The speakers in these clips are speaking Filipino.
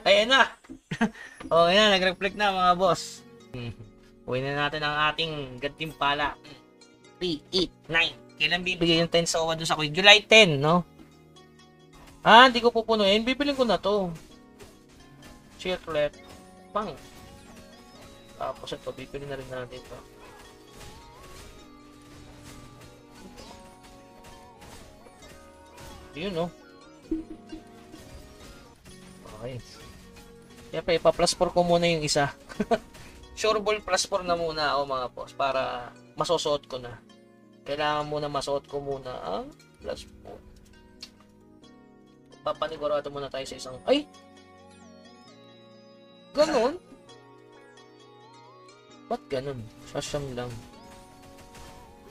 Ayan na. Okay na, nag-reflect na mga boss. Uwi na natin ang ating gantimpala. 3, 8, 9. Kailan bibigay yung 10 sa OWA doon sa Kuya? July 10, no? Ah, hindi ko pupunuin. Bibilin ko na to. Chiclet. Pang. Tapos ito, bibili na rin natin to. Yun, no? Okay. Siyempre, ipa-plus 4 ko muna yung isa. Sure ball plus 4 na muna ako mga boss para masusuot ko na. Kailangan muna masuot ko muna ang plus 4. Papanigurado muna tayo sa isang... Ay! Ganon? Ba't ganon? Sasyam lang.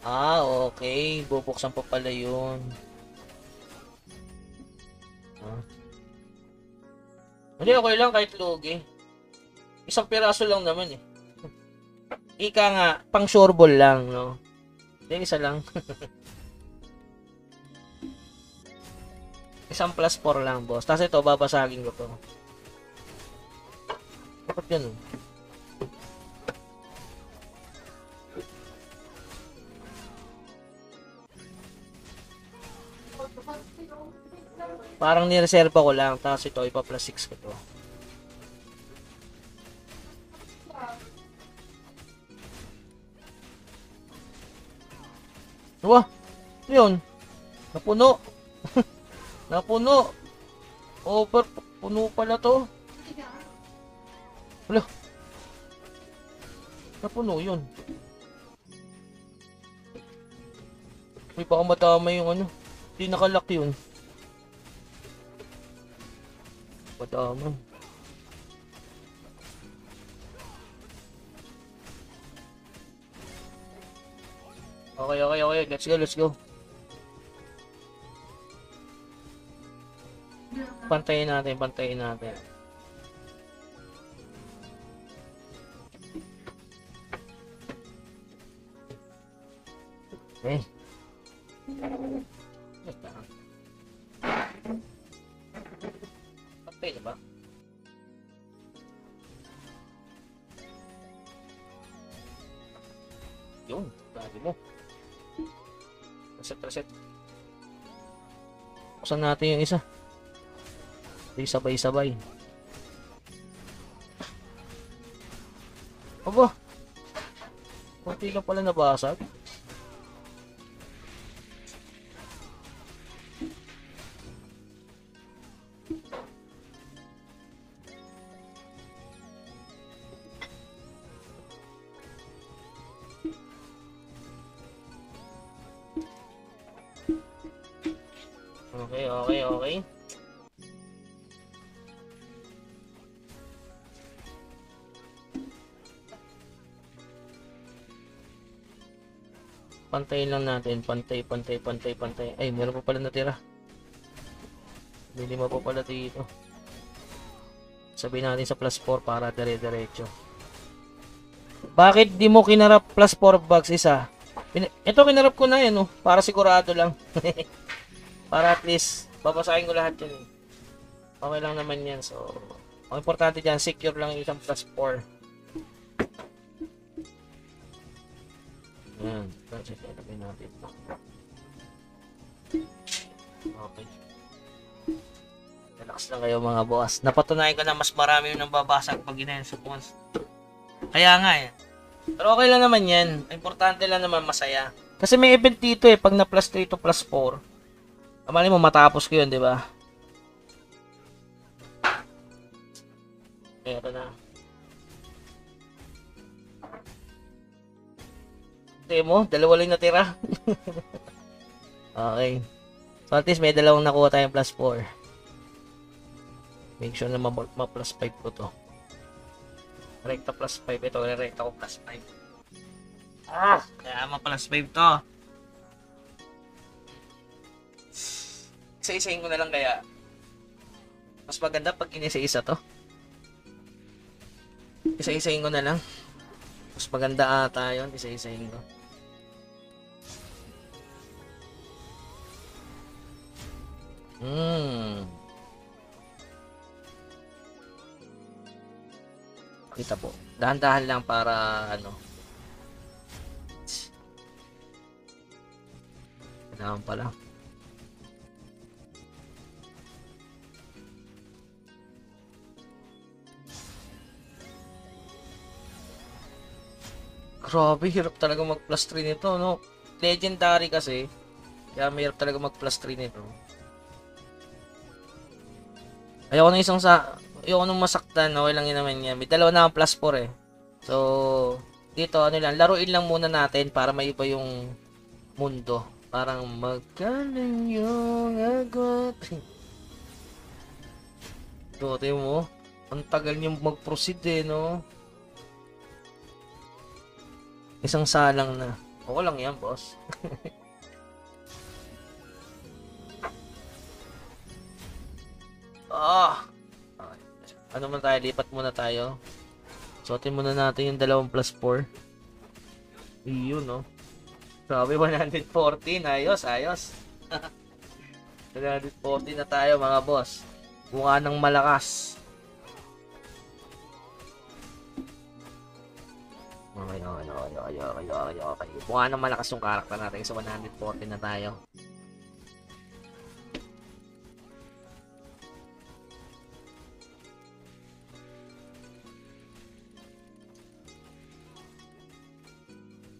Ah, okay. Bubuksan pa pala yun. Ah. Hindi, okay lang kahit lugi. Isang piraso lang naman eh. Ika nga, pang sure ball lang, no? Hindi, isa lang. Isang plus 4 lang, boss. Tapos ito, babasagin ko to. Bakit ganun? Parang nireserva ko lang. Tapos ito, ipa plus 6 ko to. Wah! Yun. Napuno. Napuno. Over. Puno pala to. Wala. Napuno yun. May baka matama yung ano. Hindi nakalock yun. Matama. Okay, okay, okay. Let's go, let's go. Pantayin natin, pantayin natin. Okay. Pantay na ba? Yun, lagi mo. Reset, reset. Buksan natin yung isa. Hindi sabay-sabay. Aba! Kunti lang pala nabasag. Okay, okay, okay. Pantayin lang natin. Pantay, pantay, pantay, pantay. Ay, meron pa pala natira. Hindi mo pa pala dito. Sabihin natin sa plus 4 para dire-diretso. Bakit di mo kinarap plus 4 bags isa? Ito kinarap ko na yan, oh, para sigurado lang. Para at least, babasahin ko lahat yan. Eh. Okay lang naman yan. So, ang importante dyan, secure lang yung isang plus 4. Yan. Kasi ilagay natin ito. Okay. Relax lang kayo mga boss. Napatunayan ko na mas marami yung nababasag pag ginenso ko. Kaya nga eh. Pero okay lang naman yan. Importante lang naman masaya. Kasi may event dito eh. Pag na plus 3 to plus 4. Kamali mo matapos ko yun, di ba? Ito na. Tingnan mo, dalawa lang natira. Okay. So at least may dalawang nakuha tayong plus 4. Make sure na ma-plus 5 ko to. Rekta plus 5. Ito, rekta ko plus 5. Ah! Kaya ma-plus 5 to. Isa-isahin ko na lang kaya. Mas maganda pag inisa-isa to. Isa-isahin ko na lang. Mas maganda ata yun. Isa-isahin ko. Kita po. Dahan-dahan lang para ano. Kailangan pala. Grabe, hirap talaga mag plus 3 nito, no? Legendary kasi. Kaya mahirap talaga mag plus 3 nito. Ayoko na isang sa... Ayoko nung masaktan, okay lang yun naman yan. May dalawa na ang plus 4 eh. So, dito, ano lang, laruin lang muna natin para maiba yung mundo. Parang magaling yung agot. Dote mo, ang tagal niyong mag-proceed eh, no? Isang salang na. Okay lang yan, boss. Ah! Ano man tayo, lipat muna tayo. Suotin muna natin yung 2 plus 4. Iyon, no? Grabe, 114. Ayos, ayos. 114 na tayo, mga boss. Mukha ng malakas. Okay. Mukha ng malakas yung karakter natin sa 114 na tayo.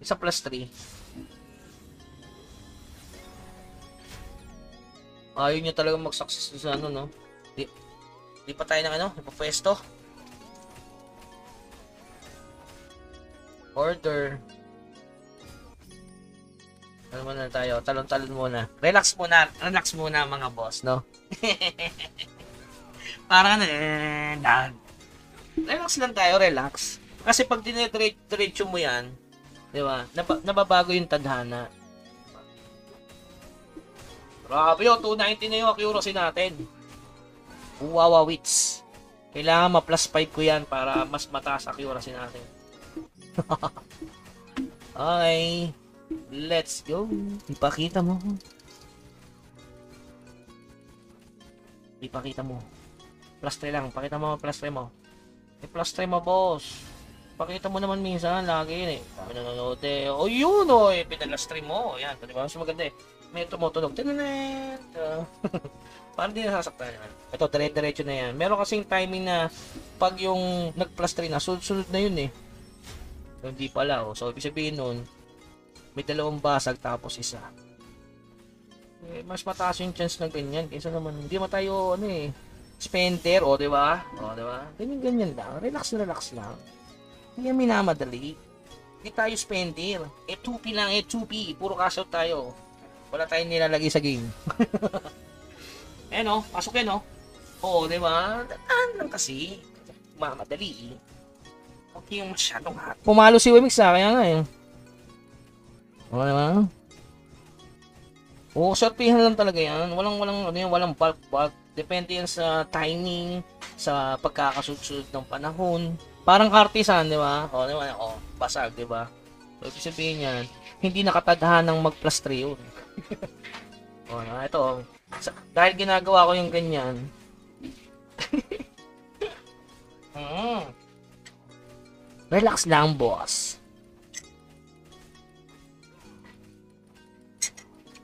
Isa plus 3. Ayaw niya talaga mag-success sa ano, no? Di pa tayo ng ano? Ipapwesto. Order. Ano muna tayo? Talon-talon muna. Relax muna mga boss, no? Parang ano, relax lang tayo, relax. Kasi pag dinediretso mo yan, di ba? Nababago yung tadhana. Grabe yun, 290 na yung accuracy natin. Wawawits. Kailangan ma-plus 5 ko yan para mas mataas accuracy natin. Okay. Let's go. Ipakita mo. Plus 3 lang. Pakita mo plus 3 mo. Plus 3 mo, boss. Pakita mo naman minsan. Lagi yun eh. Kami nanonood eh. O yun o. Pinalas 3 mo. Yan. Diba? Mas maganda eh. May tumutunog. Tinanet. Parang di nasasaktan yan. Ito, dire-diretso na yan. Meron kasing timing na pag yung nag-plus 3 na, sunod na yun eh. So, hindi pala. Oh. So, ibig sabihin nun, may 2 basag tapos isa. Eh, mas mataas yung chance na ganyan. Kaysa naman, hindi mo tayo, ano eh, spender, o, diba? O, diba? Ganyan lang. Relax lang. Hindi yan minamadali. Hindi tayo spender. F2P lang, F2P. Puro cash out tayo. Wala tayong nilalagay sa game. Eh no, pasok yan no. Oo, di ba? Dataan lang kasi. Mamadali. Huwag yung masyadong hot. Pumalo si Wemix kaya nga eh. Oo, di ba? Oo, sortihan lang talaga yan. Walang bulk. Depende yan sa timing, sa pagkakasunod ng panahon. Parang artisan, di ba? Oo, di ba? Oo, basag, di ba? So, ibig sabihin yan, hindi nakatadhan ng mag-plus 3 yun. O, ito. Dahil ginagawa ko yung ganyan. Relax lang, boss.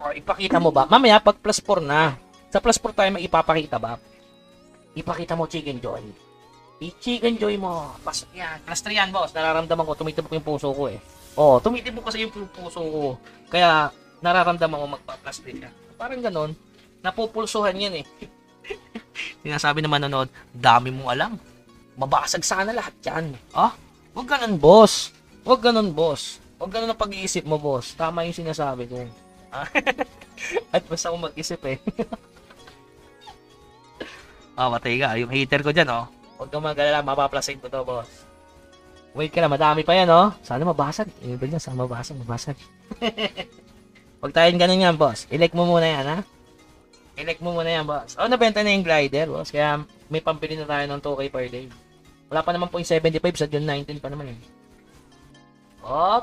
O, ipakita mo ba? Mamaya, pag plus 4 na. Sa plus 4 tayo may ipapakita ba? Ipakita mo, Chicken Joy. I-Chicken Joy mo. Pasok yan. Plus 3 yan, boss. Nararamdaman ko, tumitibok yung puso ko eh. O, tumitibok kasi yung puso ko. Kaya, nararamdaman mo magpa-plus 3 ka. Parang ganon. Napupulsuhan yan eh. Sinasabi naman nanonood, dami mong alam. Mabasag sana lahat yan. Ah? Huwag ganon, boss. Huwag ganon ang pag-iisip mo, boss. Tama yung sinasabi ko. At basta akong mag-isip eh. Matay ka. Yung hater ko dyan, oh. Huwag kang magalala, mapaplasin ko to, boss. Wait ka na, madami pa yan, oh. Sana mabasag. Iba niya, sana mabasag. Huwag tayong ganun yan, boss. I-like mo muna yan, ha? I-like mo muna yan, boss. Nabenta na yung glider, boss. Kaya may pambili na tayo ng 2K per day. Wala pa naman po yung 75 sa June 19 pa naman, eh. Oh.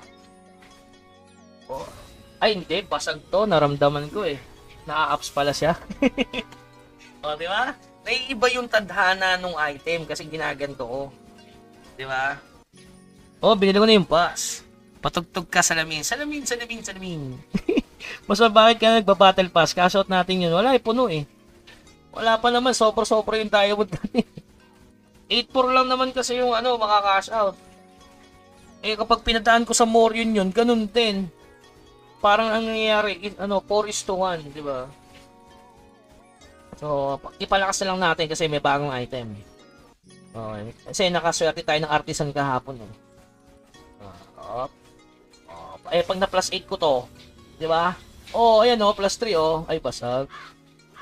Ay, hindi. Basag to. Naramdaman ko, eh. Na-ups pala siya. Di ba? Naiiba yung tadhana nung item kasi ginaganto ko. Di ba? Oh, binili ko na yung pass. Patugtog ka salamin. Salamin. Mas bakit ka nagba-battle pass? Cash out natin yun. Wala, puno eh. Wala pa naman. Sobra yung diamond natin. 8-4 lang naman kasi yung makaka-cash out. Eh, kapag pinadaan ko sa Morion yun, ganun din. Parang ang nangyayari, 4:1, di ba? So, ipalakas na lang natin kasi may bagong item. Okay. Kasi nakaswerte tayo ng artisan kahapon. Pag na plus 8 ko to, di ba? Oh, ayan plus 3 Ay, basag.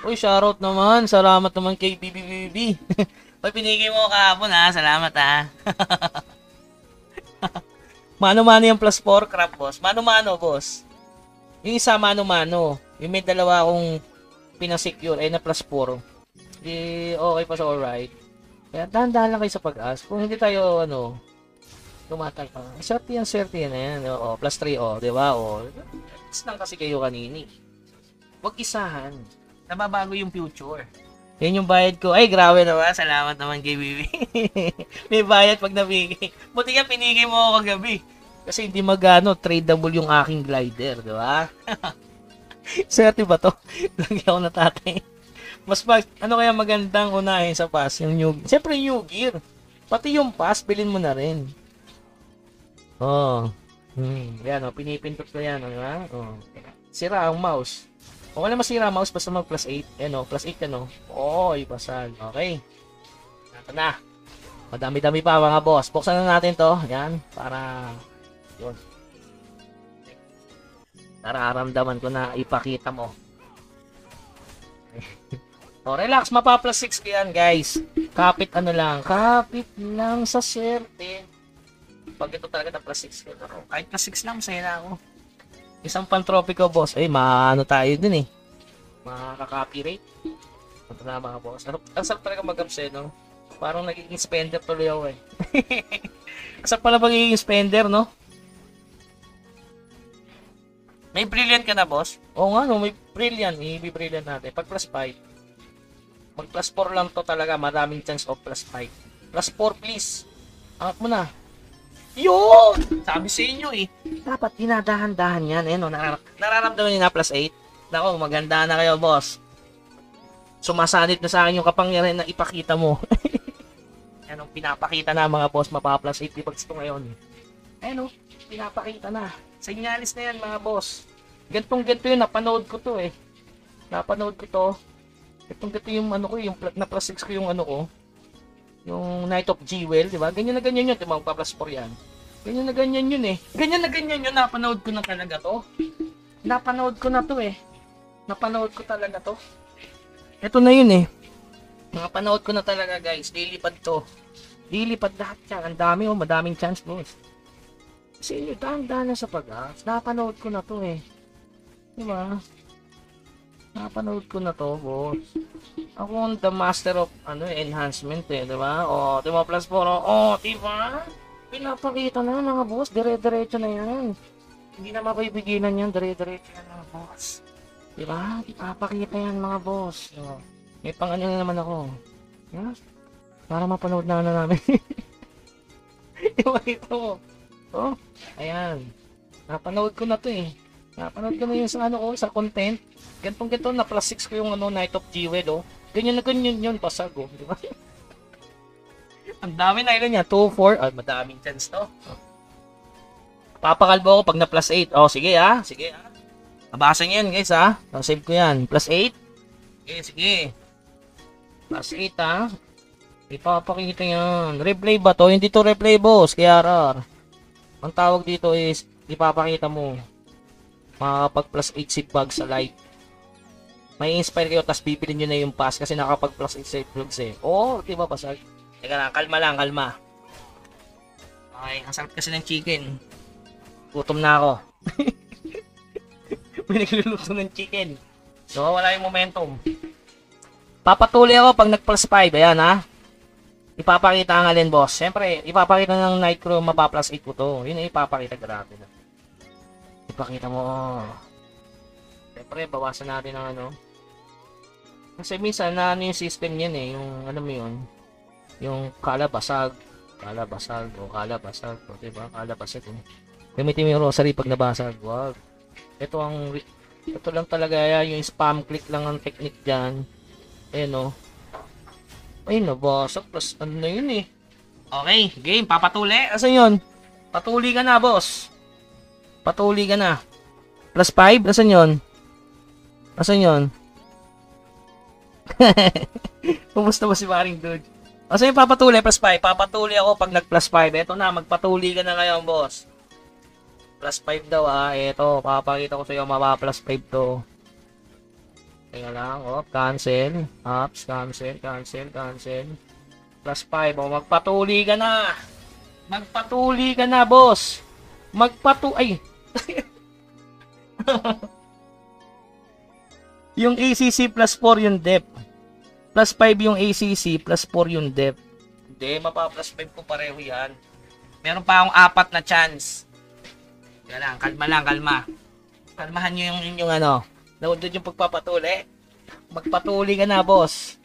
Uy, shoutout naman. Salamat naman kay BBBB. Uy, pinigay mo kahapon ha. Salamat ha. Mano-mano yung plus 4, crap boss. Mano-mano, boss. Yung isa, mano-mano. Yung may dalawa akong pinasecure, ay na plus 4. Okay pa sa alright. Kaya dahan-dahan lang kayo sa pag-ask. Kung hindi tayo, tumatal pa. Swerte yan na yan. Plus 3, di ba? It's lang kasi kayo kanini. Huwag isahan. Nababago yung future. Yan yung bayad ko. Ay, grabe naman. Salamat naman kay Bibi. May bayad pag nabigay. Buti nga pinigay mo ako kagabi. Kasi hindi tradable yung aking glider, di ba? Swerte ba to? Lagi ako natatay. Mas kaya magandang unahin sa pass? Yung new, siyempre new gear. Pati yung pass, bilhin mo na rin. Yan, pinipintot ko yan, di ba? Sira ang mouse. Kung wala masira ang mouse, basta mag plus 8. Plus 8 ibasag. Okay. Ito na. Madami-dami pa mga boss. Buksan na natin to. Yan, para yun. Nararamdaman ko na ipakita mo. Relax, mapa-plus 6 ko yan, guys. Kapit lang sa swerte. Pag ito talaga na plus 6 ko. Kahit plus 6 lang, masaya na ako. Isang pan-trophy ko, boss. Ay, tayo din eh. Makaka-copyright. Ito na mga boss. Ang sarap talaga mag-upset, no? Parang nagiging spender tuloy ako eh. Asap pala magiging spender, no? May brilliant ka na, boss? Oo nga, no? May brilliant. I-brilliant natin. Pag plus 5. Mag plus 4 lang to talaga. Maraming chance of plus 5. Plus 4, please. Angat mo na. Yun! Sabi sa inyo eh. Dapat dinadahan-dahan yan. Nararamdaman nyo na plus 8. Nako, maganda na kayo, boss. Sumasanit na sa akin yung kapangyarihan na ipakita mo. Yan pinapakita na mga boss. Mapa-plus 8 di gusto ngayon. Pinapakita na. Signalis na yan mga boss. Gantong-ganto yun. Napanood ko to eh. Gantong-ganto yung yung na plus 6 ko yung yung Knight of Jewel, di ba? Ganyan na ganyan yun. Di ba? Magpa-plus 4 yan. Ganyan na ganyan yun eh. Ganyan na ganyan yun. Napanood ko na talaga to. Napanood ko na to eh. Napanood ko talaga to. Ito na yun eh. Napanood ko na talaga guys. Lilipad to. Lilipad lahat yan. Ang dami madaming chance boss. Kasi yun, dahan-dahan na sa pag-aas. Napanood ko na to eh. Di ba? Napanood ko na to boss. Ako ang the master of enhancement eh, di ba? Di ba plus 4? Di ba? Pinapakita na mga boss, dire-diretso na yan. Hindi na mapabigilan yan, dire-diretso yan mga boss. Di ba? Pinapakita yan mga boss. May pang na naman ako. Para mapanood na namin. Ito mo. Ayan. Napanood ko na to eh. Napanood ko na yung sa content. Gantong-ganto na plus 6 ko yung Knight of Jewel Ganyan na ganyan yun, pasag di ba? Ang dami na ilan niya, 2, 4, madaming chance to. Papakalbo ako pag na plus 8. Sige sige Nabasa niyo yan guys save ko yan. Plus 8. Sige. Plus 8 Ipapakita yan. Replay ba to? Hindi to replay boss, kaya RR. Ang tawag dito is, ipapakita mo. Makakapag plus 8 seat bag sa live. May inspire kayo, tapos bibili nyo na yung pass kasi nakapag plus 8 seat bags eh. Diba pasag? Teka lang, kalma. Okay, ang sarap kasi ng chicken. Gutom na ako. May nagluluto ng chicken. So, wala yung momentum. Papatuloy ako pag nag plus 5. Ayan Ipapakita ang alin boss. Siyempre, ipapakita ng night crew mapa-plus 8 ko to. Yun ay ipapakita grabe na. Ipakita mo. Siyempre, bawasan natin ang Kasi minsan yung system niyan yung mo yun. Yung kalabasag. Kalabasag. O, kalabasag. O, diba? Kalabasag. Eh. Gamitin mo yung rosary pag nabasag. Wag. Ito lang talaga yung spam click lang ang technique dyan. Ayan o. Ay, nabasag. Plus, ano na yun eh. Okay, game. Papatuli. Asan yun? Patuli ka na, boss. Patuli ka na. Plus 5? Asan yun? Asan yun? Kumusta ba si Maring Dude? Asan yung papatuli? Plus 5. Papatuli ako pag nag plus 5. Eto na, magpatuli ka na ngayon, boss. Plus 5 daw Eto, papakita ko sa iyo mapa plus 5 to. Tingnan lang, cancel. Apps, cancel. Plus 5, magpatuli ka na. Magpatuli ka na, boss. Ay. Yung ACC plus 4 yung depth. Plus 5 yung ACC, plus 4 yung depth. Hindi, mapa plus 5 ko pareho yan. Meron pa akong 4 na chance. Yan lang, kalma. Kalmahan nyo yung inyong doon yung pagpapatuli. Magpatuli ka na, boss.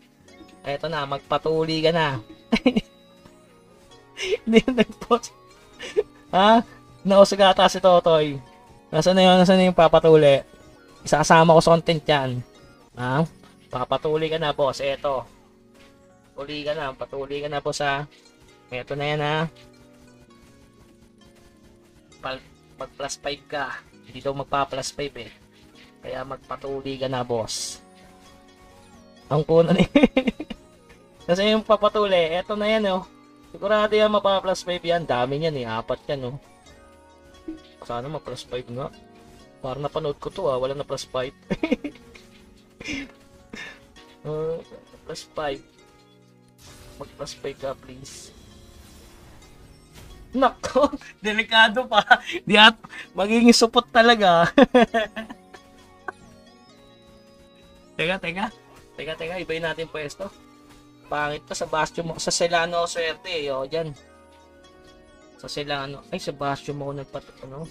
Eto na, magpatuli ka na. Hindi yung nag-post. Ha? Nausagata si Totoy. Nasaan na yung papatuli? Isasama ko sa content yan. Ha? Papatuli ka na, boss. Eto. Patuli ka na, boss, ha? Eto na yan, ha? Mag plus 5 ka. Hindi daw magpa plus 5 eh. Kaya magpatuli ka na, boss. Ang kuno ni. Kasi yung papatuli, eto na yan, oh. Sigurado yan mapa plus 5 yan. Dami yan eh. 4 yan, oh. Sana ma plus 5 nga. Parang napanood ko to, wala na plus 5. Plus 5. Mag plus 5 ka, please. Nako, delikado pa. Magiging supot talaga. Teka, ibayin natin pwesto. Pangit pa sa Bastion mo. Sa Celano ako swerte eh. O, dyan. Sa Celano. Ay, sa Bastion mo ako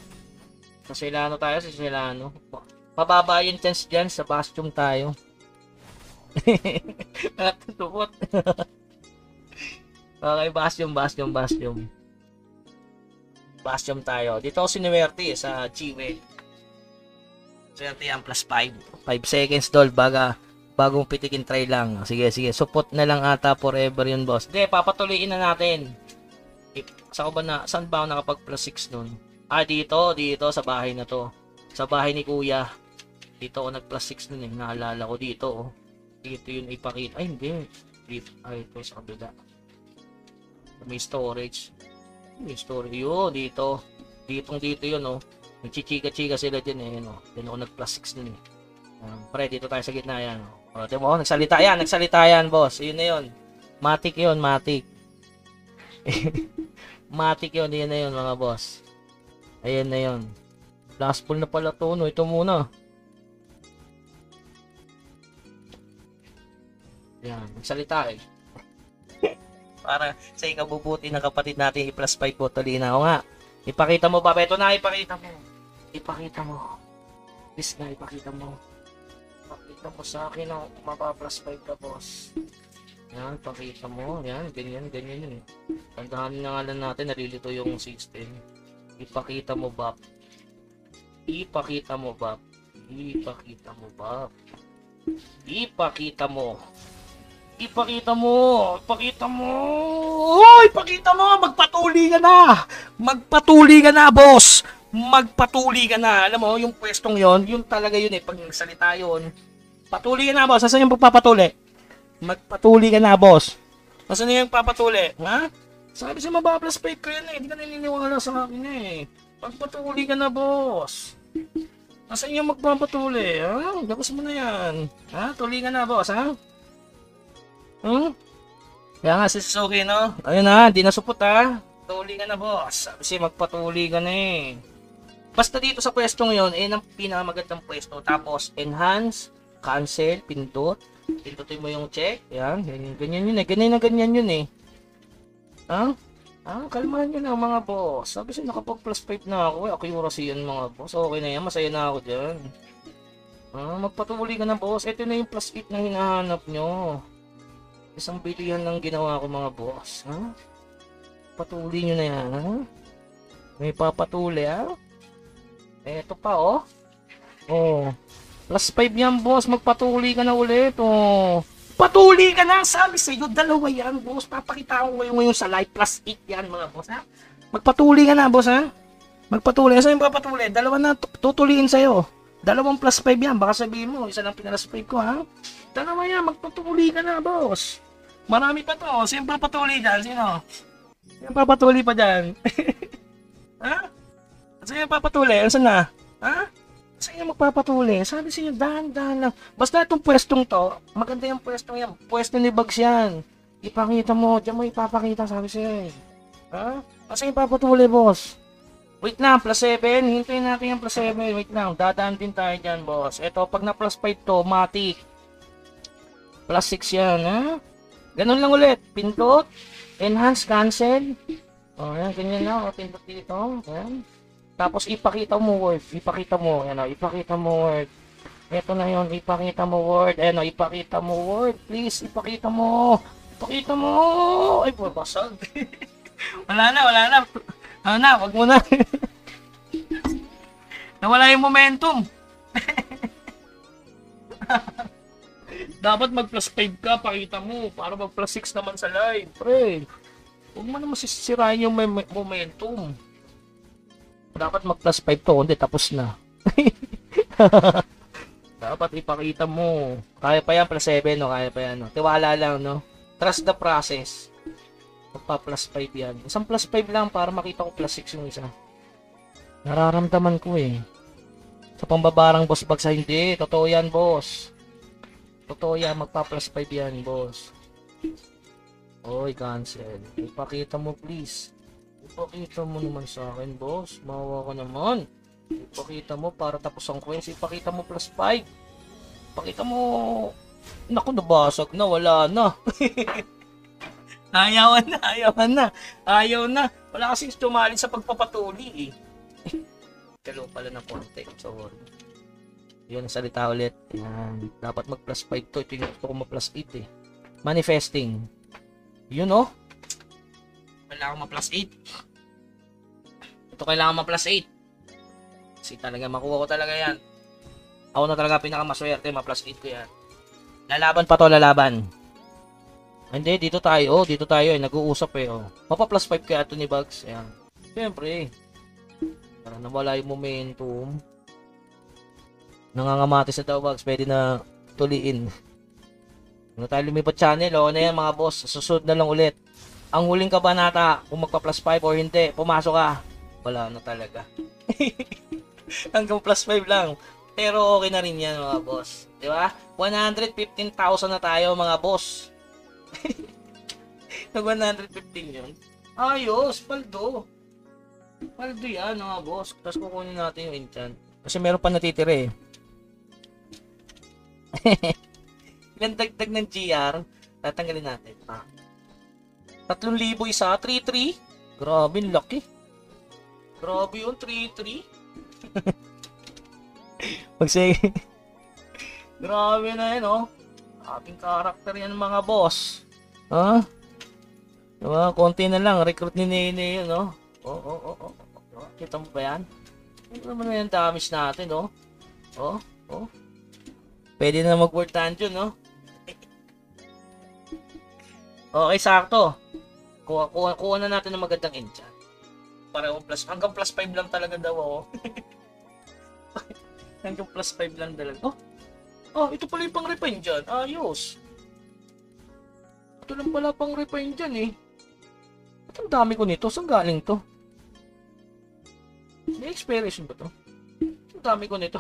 Sa Celano tayo, sa Celano. Mababa yung chance dyan. Sa Bastion tayo. Natutupot. Okay, Bastion. Bastion tayo. Dito ako sinuwerte sa G-Way. Swerte yan, plus 5. 5 seconds, dol. Bagong pitikin, try lang. Sige. Support na lang ata forever yun, boss. Hindi, papatuloyin na natin. Saan ba ako nakapag plus 6 nun? Dito, sa bahay na to. Sa bahay ni Kuya. Dito ako nag plus 6 nun eh. Naalala ko dito, oh. Dito yun ipakita. Ay, hindi. Ito sa kabila. May storage. May storage. Yun, dito. Dito yun, oh. Nagchichika-chika sila dyan eh. Dito ako nag plus 6 nun eh. Pre, dito tayo sa gitna yan. Diba, nagsalita yan, boss. Yun na yun. Matic yun. Matic yun, yun na yun, mga boss. Ayan na yun. Last pull na pala to, no? Ito muna. Yan, nagsalita eh. Para sa ikabubuti ng kapatid natin, i-plus 5 po, tuloy na ako nga. Ipakita mo ba? Ito na, ipakita mo. Please na, ipakita mo sa akin na mapa-plus 5 ka, boss. Yan, pakita mo. Yan, ganyan yun eh. Tandaan na nga lang natin, nalilito yung system. Ipakita mo ba? Ipakita mo. Oh, ipakita mo. Magpatuli ka na, boss. Magpatuli ka na. Alam mo, yung pwestong yon, yung talaga yun eh. Pag nagsalita yun, patuli ka na, boss. Asan yung pagpapatuli? Magpatuli ka na, boss. Asan yung papatuli? Ha? Sabi siya mababa plus 5 ko yan eh. Hindi ka naniniwala sa akin eh. Magpatuli ka na, boss. Asan yung magpapatuli? Ha? Gabos mo na yan. Ha? Tuli ka na, boss, ha? Kaya nga si Suzuki, no? Ayun na, di nasupot ha. Tuli ka na, boss. Sabi siya magpatuli ka na eh. Basta dito sa pwestong yon, ang pinakamagandang pwesto. Tapos, enhance, cancel, pindutin mo yung check. Yan, ganyan yun eh. Ganyan yun eh. Kalmahan nyo na mga boss. Sabi siya nakapag plus 5 na ako. Accuracy yan mga boss. Okay na yan, masaya na ako dyan. Magpatuli ka na, boss. Ito na yung plus 8 na hinahanap nyo. Isang bilihan lang ginawa ko mga boss. Papatuli nyo na yan, ha? May papatuli, ha? Eto pa, oh. Oh. Plus 5 yan, boss. Magpatuli ka na ulit, oh. Patuli ka na! Sabi sa'yo, dalawa yan, boss. Papakita ko kayo ngayon sa live. Plus 8 yan, mga boss, ha? Magpatuli ka na, boss, ha? Magpatuli. Saan yung papatuli? Dalawa na tutuliin sa'yo. Dalawang plus 5 yan. Baka sabihin mo, isa lang pinalas 5 ko, ha? Dalawa yan. Magpatuli ka na, boss. Marami pa to. Sino papatuli dyan? Sino? Sino papatuli pa dyan? Ha? Sino papatuli? Saan na? Ha? Saan yung magpapatuli? Sabi sa inyo, dahan-dahan lang. Basta itong pwestong to, maganda yung pwestong yan. Pwesto ni Bugs yan. Ipakita mo, diyan mo ipapakita, sabi siya. Ha? Saan yung papatuli, boss? Wait lang, plus 7. Hintayin natin yung plus 7. Wait lang, dadaan din tayo dyan, boss. Ito, pag na plus 5 to, matik. Plus 6 yan, ha? Ganun lang ulit. Pindot, enhance, cancel. O, yan, ganyan na. O, pindot dito. Yan. Tapos ipakita mo word, ipakita mo, ano, ipakita mo word. Ito na 'yon, ipakita mo word. Ano, ipakita mo word, please, ipakita mo. Ipakita mo. Ay, babasag. wala na. Ano na, wag mo na. Nawala yung momentum. Dapat mag plus 5 ka, pakita mo, para mag plus 6 naman sa live, pre. Huwag mo naman sisirain yung momentum. Dapat mag plus 5 to, hindi tapos na. Dapat ipakita mo. Kaya pa yan, plus 7, no? Kaya pa yan, no? Tiwala lang, no? Trust the process. Magpa plus 5 yan. Isang plus 5 lang para makita ko plus 6 yung isa. Nararamdaman ko eh. Sa pambabarang boss bag sa hindi. Totoo yan, boss. Totoo yan, magpa plus 5 yan, boss. Oy, cancel. Ipakita mo, please. Ipakita mo naman sa akin, boss. Mawawa ka naman. Ipakita mo para tapos ang quest. Ipakita mo plus 5. Ipakita mo. Naku, nabasag na. Wala na. Ayaw na. Wala kasing tumali sa pagpapatuli eh. Kalo pala ng konti. Sorry. Yun ang salita ulit. Yan. Dapat mag plus 5 to. Ito yung gusto ko ma plus 8 eh. Manifesting. Yun oh. Kailangan ma plus 8. Ito kailangan ma plus 8. Kasi talaga makuha ko talaga yan. Ako na talaga pinakamaswerte, ma plus 8 ko yan. Lalaban pa to, lalaban. Hindi, dito tayo. Dito tayo eh, nag-uusap eh. Oh. Mapa plus 5 kaya ito ni Bugs. Ayan. Siyempre. Para nawala yung momentum. Nangangamati sa daw Bugs. Pwede na tuliin. Ano tayo lumipat channel. O na yan mga boss. Susunod na lang ulit. Ang huling kabanata, kung magpa plus 5 or hindi, pumasok ka. Wala na talaga. Hanggang plus 5 lang. Pero okay na rin yan mga boss. Diba? 115,000 na tayo mga boss. Nag 115 yun. Ayos, paldo. Paldo yan mga boss. Tapos kukunin natin yung enchant. Kasi meron pa natitira eh. Ilang dagdag ng GR, tatanggalin natin. 3,000 isa, 3,300. Grabe, laki. Grabe yun, 3,300. Magsige. Grabe na yun, oh. Ating karakter yan, mga boss. Ha? Diba? Konti na lang. Recruit ni Nene yun, oh. Oh. Kita mo ba yan? Ano naman na yung damage natin, oh. Oh. Pwede na mag-world dungeon, no? Okay, sakto. Kuha na natin ng magandang enchant. Parehong plus, hanggang plus 5 lang talaga daw ako. Hanggang plus 5 lang talaga. Oh, ito pala yung pang refine dyan. Ayos. Ito lang pala pang refine dyan eh. Ba't ang dami ko nito? Saan galing to? May expiration ba to? Ang dami ko nito.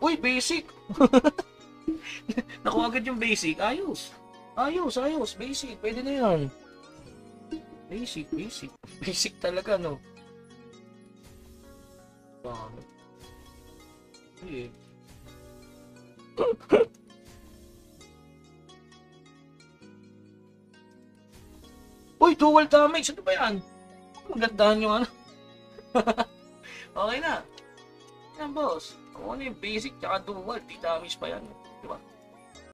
Uy, basic! Nakuha agad yung basic. Ayos. Basic. Pwede na yan. Basic. Basic talaga, no? Wow. Yeah. Uy, dual damage. Ano ba yan? Magandahan yung ano. Okay na. Yan, boss. Kung ano yung basic tsaka dual, di damage pa yan. Diba?